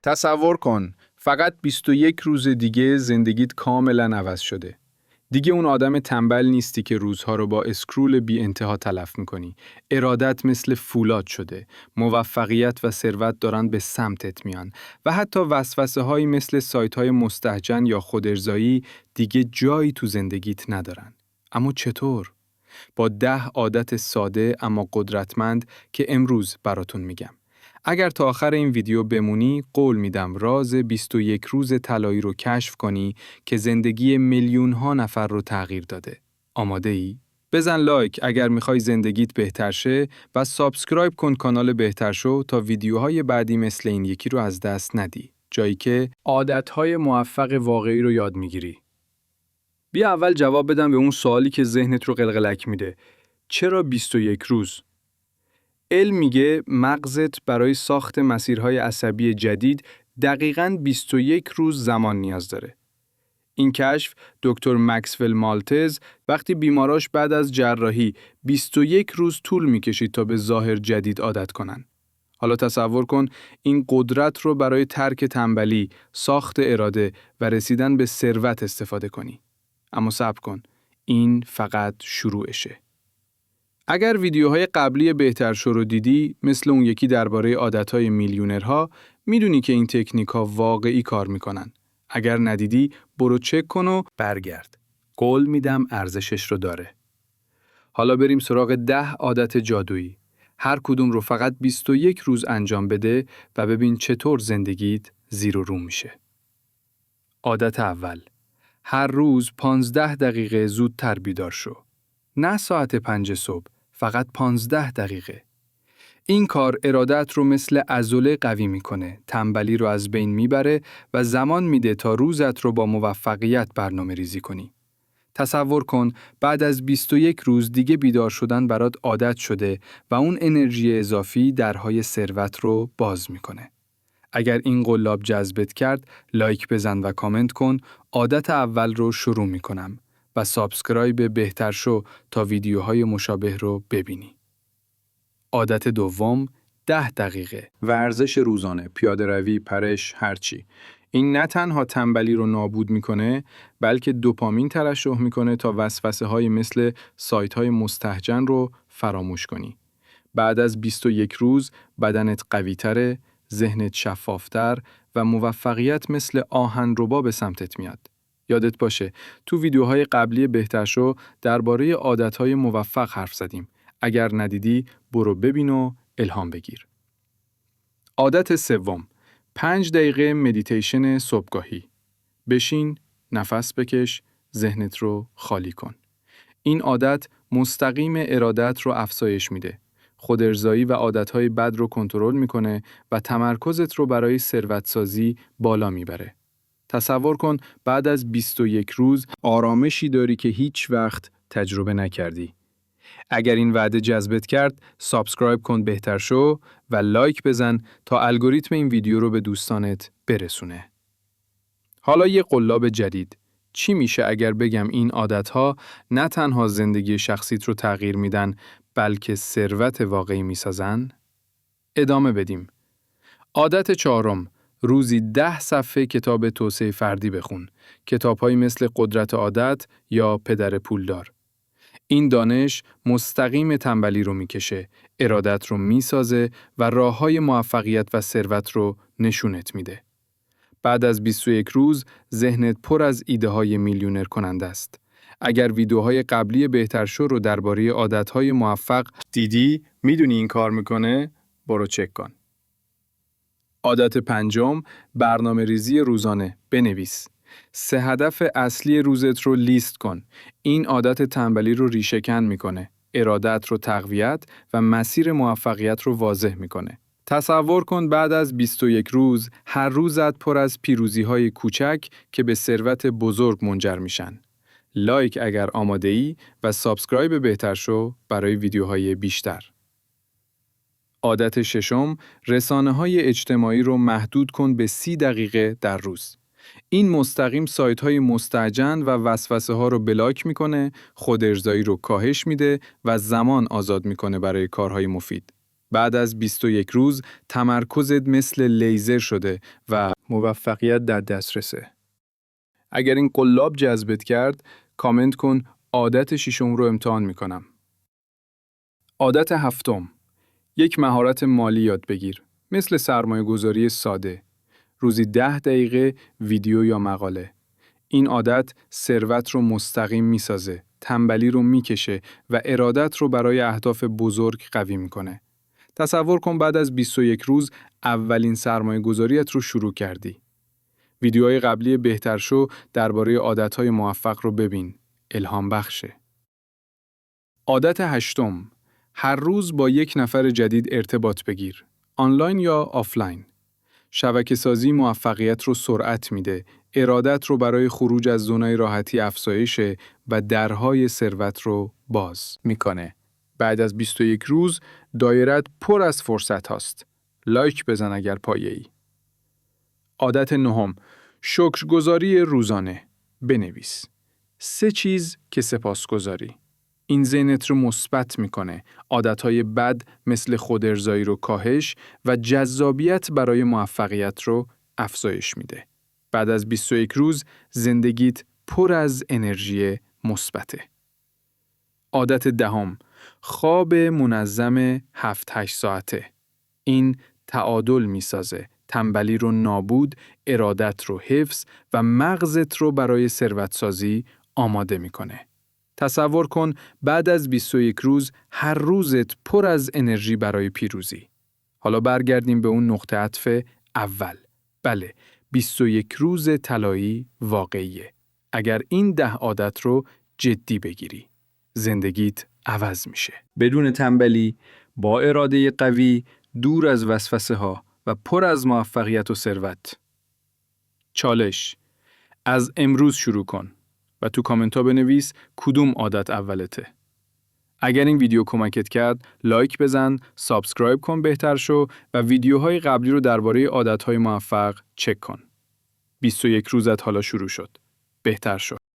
تصور کن فقط 21 روز دیگه زندگیت کاملا عوض شده. دیگه اون آدم تنبل نیستی که روزها رو با اسکرول بی انتها تلف میکنی. ارادت مثل فولاد شده. موفقیت و ثروت دارن به سمتت میان و حتی وسوسه هایی مثل سایت های مستهجن یا خودارضایی دیگه جایی تو زندگیت ندارن. اما چطور؟ با 10 عادت ساده اما قدرتمند که امروز براتون میگم. اگر تا آخر این ویدیو بمونی، قول میدم راز 21 روز طلایی رو کشف کنی که زندگی میلیون ها نفر رو تغییر داده. آماده ای؟ بزن لایک اگر میخوای زندگیت بهتر شه و سابسکرایب کن کانال بهتر شو تا ویدیوهای بعدی مثل این یکی رو از دست ندی. جایی که عادتهای موفق واقعی رو یاد میگیری. بیا اول جواب بدم به اون سوالی که ذهنت رو قلقلک میده. چرا 21 روز؟ علم میگه مغزت برای ساخت مسیرهای عصبی جدید دقیقاً 21 روز زمان نیاز داره. این کشف دکتر مکسول مالتز وقتی بیماراش بعد از جراحی 21 روز طول میکشید تا به ظاهر جدید عادت کنن. حالا تصور کن این قدرت رو برای ترک تنبلی، ساخت اراده و رسیدن به ثروت استفاده کنی. اما صبر کن، این فقط شروعشه. اگر ویدیوهای قبلی بهتر شو رو دیدی، مثل اون یکی درباره عادتهای میلیونرها، میدونی که این تکنیک‌ها واقعی کار میکنن. اگر ندیدی، برو چک کن و برگرد. قول میدم ارزشش رو داره. حالا بریم سراغ 10 عادت جادویی. هر کدوم رو فقط 21 روز انجام بده و ببین چطور زندگیت زیر و رو میشه. عادت اول. هر روز 15 دقیقه زودتر بیدار شو. نه ساعت 5 صبح. فقط 15 دقیقه. این کار ارادت رو مثل عضله قوی میکنه، تنبلی رو از بین میبره و زمان میده تا روزت رو با موفقیت برنامه ریزی کنی. تصور کن بعد از 21 روز دیگه بیدار شدن برات عادت شده و اون انرژی اضافی درهای ثروت رو باز میکنه. اگر این قلاب جذبت کرد، لایک بزن و کامنت کن. عادت اول رو شروع میکنم. و سابسکرایب بهتر شو تا ویدیوهای مشابه رو ببینی. عادت دوم 10 دقیقه ورزش روزانه، پیاده‌روی، پرش، هرچی. این نه تنها تنبلی رو نابود میکنه، بلکه دوپامین ترشح میکنه تا وسوسه های مثل سایت های مستهجن رو فراموش کنی. بعد از 21 روز بدنت قوی‌تره، ذهنت شفافتر و موفقیت مثل آهنربا به سمتت میاد. یادت باشه تو ویدیوهای قبلی بهتر شو درباره عادتهای موفق حرف زدیم. اگر ندیدی برو ببین و الهام بگیر. عادت سوم 5 دقیقه مدیتیشن صبحگاهی. بشین، نفس بکش، ذهنت رو خالی کن. این عادت مستقیم ارادت رو افزایش میده. خودارضایی و عادتهای بد رو کنترل میکنه و تمرکزت رو برای ثروت‌سازی بالا میبره. تصور کن بعد از 21 روز آرامشی داری که هیچ وقت تجربه نکردی. اگر این وعده جذبت کرد، سابسکرایب کن بهتر شو و لایک بزن تا الگوریتم این ویدیو رو به دوستانت برسونه. حالا یه قلاب جدید. چی میشه اگر بگم این عادتها نه تنها زندگی شخصیت رو تغییر میدن، بلکه ثروت واقعی میسازن؟ ادامه بدیم. عادت چهارم، روزی 10 صفحه کتاب توسعه فردی بخون. کتاب‌هایی مثل قدرت عادت یا پدر پولدار. این دانش مستقیم تنبلی رو میکشه، ارادت رو میسازه و راه‌های موفقیت و ثروت رو نشونت میده. بعد از 21 روز ذهنت پر از ایده‌های میلیونر کننده است. اگر ویدیوهای قبلی بهتر شو رو درباره عادت‌های موفق دیدی، میدونی این کار میکنه؟ برو چک کن. عادت پنجم، برنامه ریزی روزانه. بنویس. 3 هدف اصلی روزت رو لیست کن. این عادت تنبلی رو ریشه‌کن میکنه. ارادت رو تقویت و مسیر موفقیت رو واضح میکنه. تصور کن بعد از 21 روز هر روزت پر از پیروزی‌های کوچک که به ثروت بزرگ منجر میشن. لایک اگر آماده‌ای و سابسکرایب بهتر شو برای ویدیوهای بیشتر. عادت ششم، رسانه‌های اجتماعی رو محدود کن به 30 دقیقه در روز. این مستقیم سایت‌های مستهجن و وسوسه‌ها رو بلاک می‌کنه، خودارضایی رو کاهش میده و زمان آزاد می‌کنه برای کارهای مفید. بعد از 21 روز تمرکزت مثل لیزر شده و موفقیت در دسترسه. اگر این قلاب جذبت کرد، کامنت کن عادت ششم رو امتحان میکنم. عادت هفتم، یک مهارت مالی یاد بگیر. مثل سرمایه گذاری ساده. روزی 10 دقیقه ویدیو یا مقاله. این عادت ثروت رو مستقیم میسازه، تنبلی رو میکشه و ارادت رو برای اهداف بزرگ قوی میکنه. تصور کن بعد از 21 روز اولین سرمایه گذاریت رو شروع کردی. ویدیوهای قبلی بهتر شو درباره عادتهای موفق رو ببین. الهام بخشه. عادت هشتم، هر روز با یک نفر جدید ارتباط بگیر. آنلاین یا آفلاین. شبکه‌سازی موفقیت رو سرعت میده، ارادت رو برای خروج از زونای راحتی افزایشه و درهای ثروت رو باز میکنه. بعد از 21 روز دایرت پر از فرصت هاست. لایک بزن اگر پایه‌ای. عادت نهم، شکرگزاری روزانه. بنویس 3 چیز که سپاسگزاری. این ذهنت رو مثبت میکنه. عادتهای بد مثل خودارضایی رو کاهش و جذابیت برای موفقیت رو افزایش میده. بعد از 21 روز زندگیت پر از انرژی مثبته. عادت دهم، خواب منظم 7-8 ساعته. این تعادل میسازه. تنبلی رو نابود، ارادت رو حفظ و مغزت رو برای ثروت‌سازی آماده میکنه. تصور کن بعد از 21 روز هر روزت پر از انرژی برای پیروزی. حالا برگردیم به اون نقطه عطف اول. بله، 21 روز طلایی واقعیه. اگر این 10 عادت رو جدی بگیری، زندگیت عوض میشه. بدون تنبلی، با اراده قوی، دور از وسوسه ها و پر از موفقیت و ثروت. چالش: از امروز شروع کن و تو کامنت ها بنویس کدوم عادت اولته. اگر این ویدیو کمکت کرد، لایک بزن، سابسکرایب کن بهتر شو و ویدیوهای قبلی رو درباره عادت‌های موفق چک کن. 21 روزت حالا شروع شد. بهتر شو.